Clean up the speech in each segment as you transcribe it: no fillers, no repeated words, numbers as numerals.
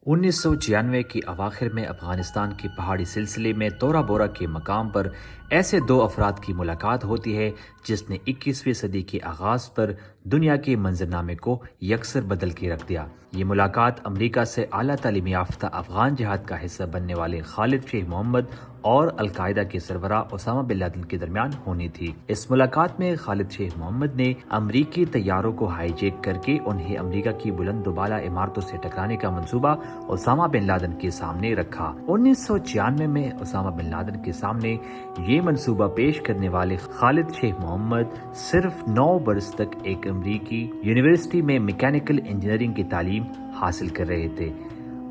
1996 کی اواخر میں افغانستان کے پہاڑی سلسلے میں تورا بورا کے مقام پر ایسے دو افراد کی ملاقات ہوتی ہے جس نے 21ویں صدی کے آغاز پر دنیا کے منظرنامے کو یکسر بدل کے رکھ دیا۔ یہ ملاقات امریکہ سے اعلیٰ تعلیم یافتہ افغان جہاد کا حصہ بننے والے خالد شیخ محمد اور القاعدہ کے سربراہ اسامہ بن لادن کے درمیان ہونی تھی۔ اس ملاقات میں خالد شیخ محمد نے امریکی طیاروں کو ہائی جیک کر کے انہیں امریکہ کی بلند و بالا عمارتوں سے ٹکرانے کا منصوبہ اسامہ بن لادن کے سامنے رکھا۔ 1996 میں اسامہ بن لادن کے سامنے یہ منصوبہ پیش کرنے والے خالد شیخ محمد صرف 9 برس تک ایک امریکی یونیورسٹی میں میکینیکل انجینئرنگ کی تعلیم حاصل کر رہے تھے۔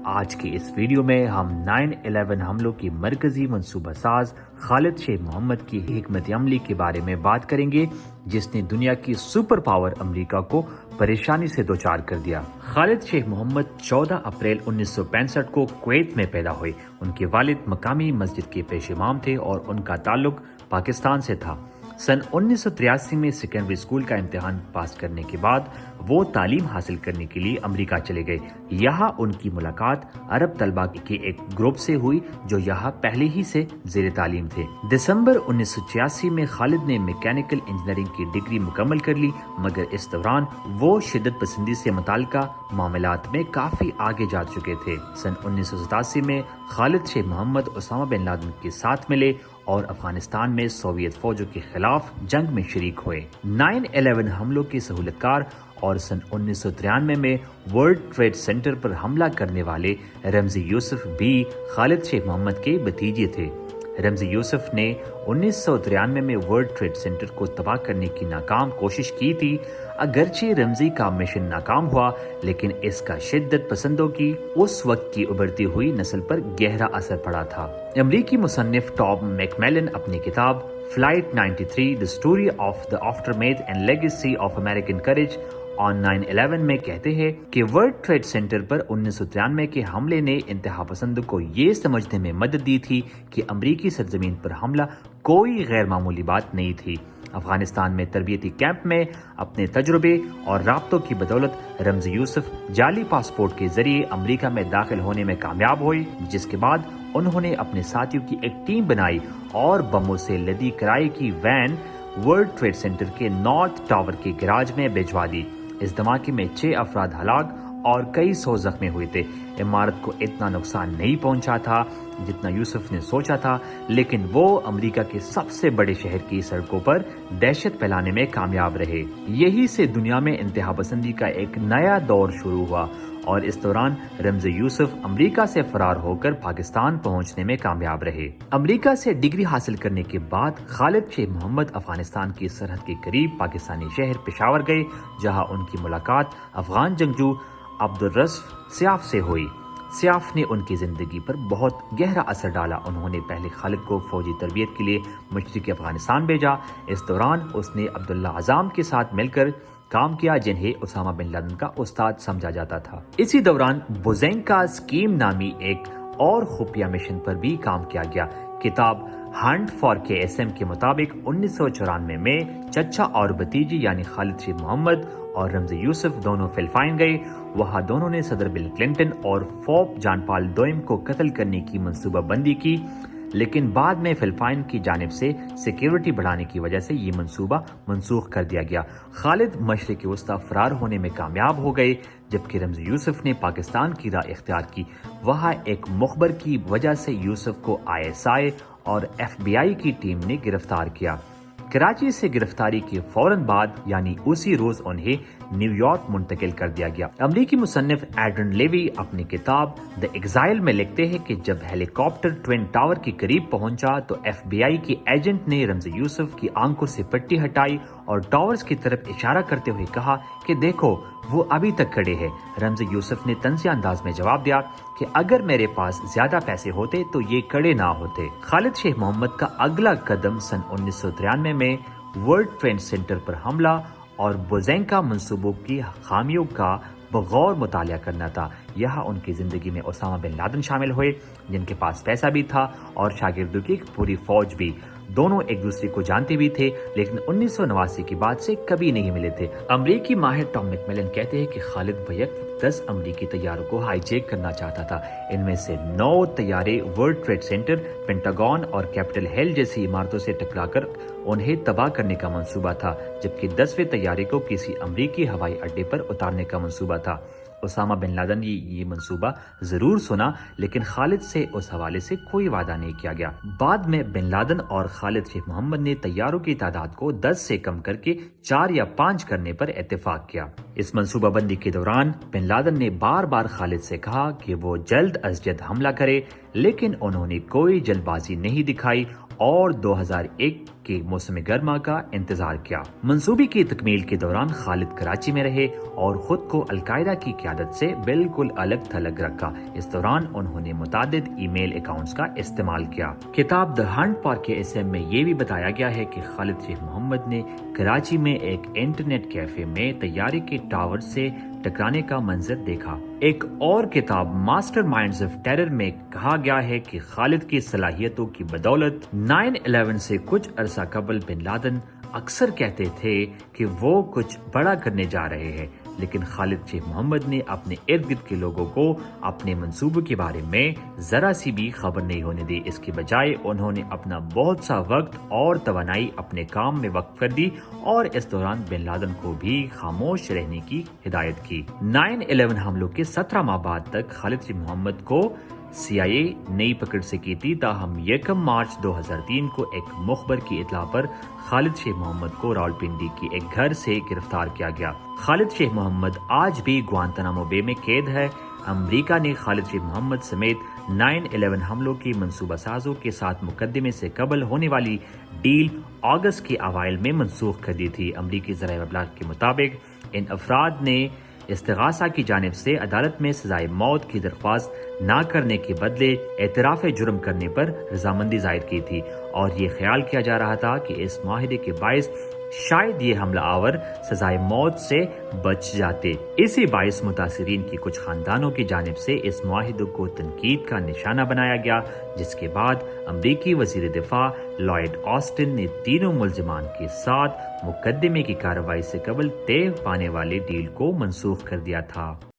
آج کی اس ویڈیو میں ہم 9/11 حملوں کی مرکزی منصوبہ ساز خالد شیخ محمد کی حکمت عملی کے بارے میں بات کریں گے جس نے دنیا کی سپر پاور امریکہ کو پریشانی سے دوچار کر دیا۔ خالد شیخ محمد 14 اپریل 1965 کو کویت میں پیدا ہوئے۔ ان کے والد مقامی مسجد کے پیش امام تھے اور ان کا تعلق پاکستان سے تھا۔ سن 1983 میں سیکنڈری اسکول کا امتحان پاس کرنے کے بعد وہ تعلیم حاصل کرنے کے لیے امریکہ چلے گئے۔ یہاں ان کی ملاقات عرب طلبہ کے ایک گروپ سے ہوئی جو یہاں پہلے ہی سے زیر تعلیم تھے۔ دسمبر 1986 میں خالد نے میکینیکل انجینئرنگ کی ڈگری مکمل کر لی، مگر اس دوران وہ شدت پسندی سے متعلقہ معاملات میں کافی آگے جا چکے تھے۔ سن 1987 میں خالد شیخ محمد اسامہ بن لادن کے ساتھ ملے اور افغانستان میں سوویت فوجوں کے خلاف جنگ میں شریک ہوئے۔ 9/11 حملوں کے سہولت کار اور سن 1993 میں ورلڈ ٹریڈ سینٹر پر حملہ کرنے والے رمزی یوسف بھی خالد شیخ محمد کے بھتیجے تھے۔ رمزی یوسف نے 1993 میں ورلڈ ٹریڈ سینٹر کو تباہ کرنے کی ناکام کوشش کی تھی۔ اگرچہ رمزی کا مشن ناکام ہوا، لیکن اس کا شدت پسندوں کی اس وقت کی ابھرتی ہوئی نسل پر گہرا اثر پڑا تھا۔ امریکی مصنف ٹام میکمیلن اپنی کتاب flight 93 The Story of the Aftermath and Legacy of American Courage on 9/11 میں کہتے ہیں کہ ورلڈ ٹریڈ سینٹر پر 1993 کے حملے نے انتہا پسندوں کو یہ سمجھنے میں مدد دی تھی کہ امریکی سرزمین پر حملہ کوئی غیر معمولی بات نہیں تھی۔ افغانستان میں تربیتی کیمپ میں اپنے تجربے اور رابطوں کی بدولت رمزی یوسف جعلی پاسپورٹ کے ذریعے امریکہ میں داخل ہونے میں کامیاب ہوئے، جس کے بعد انہوں نے اپنے ساتھیوں کی ایک ٹیم بنائی اور بموں سے لدی کرائے کی وین ورلڈ ٹریڈ سینٹر کے نارتھ ٹاور کے گراج میں بھجوا دی۔ اس دھماکے میں 6 افراد ہلاک اور کئی 100 زخمی ہوئے تھے۔ عمارت کو اتنا نقصان نہیں پہنچا تھا جتنا یوسف نے سوچا تھا، لیکن وہ امریکہ کے سب سے بڑے شہر کی سڑکوں پر دہشت پھیلانے میں کامیاب رہے۔ یہی سے دنیا میں انتہا پسندی کا ایک نیا دور شروع ہوا اور اس دوران رمزی یوسف امریکہ سے فرار ہو کر پاکستان پہنچنے میں کامیاب رہے۔ امریکہ سے ڈگری حاصل کرنے کے بعد خالد شیخ محمد افغانستان کی سرحد کے قریب پاکستانی شہر پشاور گئے، جہاں ان کی ملاقات افغان جنگجو عبدالرؤف سیاف سے ہوئی۔ سیاف نے ان کی زندگی پر بہت گہرا اثر ڈالا۔ انہوں نے پہلے خالد کو فوجی تربیت کے لیے مشرقی افغانستان بھیجا۔ اس دوران اس نے عبداللہ اعظم کے ساتھ مل کر کام کیا، جنہیں اسامہ بن لادن کا استاد سمجھا جاتا تھا۔ اسی دوران بوزینکا اسکیم نامی ایک اور خفیہ مشن پر بھی کام کیا گیا۔ کتاب ہنٹ فار KSM کے مطابق 1994 میں چچا اور بھتیجی یعنی خالد شیخ محمد اور رمزی یوسف دونوں فلپائن گئے۔ وہاں دونوں نے صدر بل کلنٹن اور پوپ جان پال دوئم کو قتل کرنے کی منصوبہ بندی کی، لیکن بعد میں فلپائن کی جانب سے سیکیورٹی بڑھانے کی وجہ سے یہ منصوبہ منسوخ کر دیا گیا۔ خالد مشرق وسطی فرار ہونے میں کامیاب ہو گئے، جبکہ رمزی یوسف نے پاکستان کی راہ اختیار کی۔ وہاں ایک مخبر کی وجہ سے یوسف کو ISI اور FBI کی ٹیم نے گرفتار کیا۔ کراچی سے گرفتاری کے فوراً بعد یعنی اسی روز انہیں نیو یارک منتقل کر دیا گیا۔ امریکی مصنف ایڈرن لیوی اپنی کتاب دی ایگزائل میں لکھتے ہیں کہ جب ہیلی کاپٹر ٹوین ٹاور کے قریب پہنچا تو FBI کے ایجنٹ نے رمزی یوسف کی آنکھوں سے پٹی ہٹائی اور ٹاورز کی طرف اشارہ کرتے ہوئے کہا کہ دیکھو وہ ابھی تک کھڑے ہیں۔ رمزی یوسف نے طنزیہ انداز میں جواب دیا کہ اگر میرے پاس زیادہ پیسے ہوتے تو یہ کھڑے نہ ہوتے۔ خالد شیخ محمد کا اگلا قدم سن 1993 میں ورلڈ ٹریڈ سینٹر پر حملہ اور بوزینکا منصوبوں کی خامیوں کا بغور مطالعہ کرنا تھا۔ یہاں ان کی زندگی میں اسامہ بن لادن شامل ہوئے، جن کے پاس پیسہ بھی تھا اور شاگردوں کی ایک پوری فوج بھی۔ دونوں ایک دوسرے کو جانتے بھی تھے، لیکن 1989 کے بعد سے کبھی نہیں ملے تھے۔ امریکی ماہر ٹام میکمیلن کہتے ہیں کہ خالد بیک 10 امریکی طیاروں کو ہائی جیک کرنا چاہتا تھا۔ ان میں سے 9 طیارے ورلڈ ٹریڈ سینٹر، پینٹاگون اور کیپٹل ہل جیسی عمارتوں سے ٹکرا کر انہیں تباہ کرنے کا منصوبہ تھا، جبکہ 10ویں طیارے کو کسی امریکی ہوائی اڈے پر اتارنے کا منصوبہ تھا۔ اسامہ بن لادن نے یہ منصوبہ ضرور سنا، لیکن خالد سے اس حوالے سے کوئی وعدہ نہیں کیا گیا۔ بعد میں بن لادن اور خالد شیخ محمد نے طیاروں کی تعداد کو 10 سے کم کر کے 4 یا 5 کرنے پر اتفاق کیا۔ اس منصوبہ بندی کے دوران بن لادن نے بار بار خالد سے کہا کہ وہ جلد از جلد حملہ کرے، لیکن انہوں نے کوئی جلد بازی نہیں دکھائی اور 2001 کے موسم گرما کا انتظار کیا۔ منصوبے کی تکمیل کے دوران خالد کراچی میں رہے اور خود کو القاعدہ کی قیادت سے بالکل الگ تھلگ رکھا۔ اس دوران انہوں نے متعدد ای میل اکاؤنٹس کا استعمال کیا۔ کتاب دی ہنٹ فار KSM میں یہ بھی بتایا گیا ہے کہ خالد شیخ محمد نے کراچی میں ایک انٹرنیٹ کیفے میں طیارے کے ٹاور سے ٹکرانے کا منظر دیکھا۔ ایک اور کتاب ماسٹر مائنڈز آف ٹیرر میں کہا گیا ہے کہ خالد کی صلاحیتوں کی بدولت 9/11 سے کچھ عرصہ قبل بن لادن اکثر کہتے تھے کہ وہ کچھ بڑا کرنے جا رہے ہیں، لیکن خالد شیخ محمد نے اپنے ارد گرد کے لوگوں کو اپنے منصوبوں کے بارے میں ذرا سی بھی خبر نہیں ہونے دی۔ اس کے بجائے انہوں نے اپنا بہت سا وقت اور توانائی اپنے کام میں وقف کر دی اور اس دوران بن لادن کو بھی خاموش رہنے کی ہدایت کی۔ 9/11 حملوں کے 17 ماہ بعد تک خالد شیخ محمد کو CIA نئی پکڑ سکی تھی، تاہم 1 مارچ 2003 کو ایک مخبر کی اطلاع پر خالد شیخ محمد کو راولپنڈی کے ایک گھر سے گرفتار کیا گیا۔ خالد شیخ محمد آج بھی گوانتانامو بے میں قید ہے۔ امریکہ نے خالد شیخ محمد سمیت 9/11 حملوں کی منصوبہ سازوں کے ساتھ مقدمے سے قبل ہونے والی ڈیل اگست کے اوائل میں منسوخ کر دی تھی۔ امریکی ذرائع ابلاغ کے مطابق ان افراد نے استغاثہ کی جانب سے عدالت میں سزائے موت کی درخواست نہ کرنے کے بدلے اعتراف جرم کرنے پر رضامندی ظاہر کی تھی، اور یہ خیال کیا جا رہا تھا کہ اس معاہدے کے باعث شاید یہ حملہ آور سزائے موت سے بچ جاتے۔ اسی باعث متاثرین کی کچھ خاندانوں کی جانب سے اس معاہدے کو تنقید کا نشانہ بنایا گیا، جس کے بعد امریکی وزیر دفاع لائیڈ آسٹن نے تینوں ملزمان کے ساتھ مقدمے کی کارروائی سے قبل طے پانے والے ڈیل کو منسوخ کر دیا تھا۔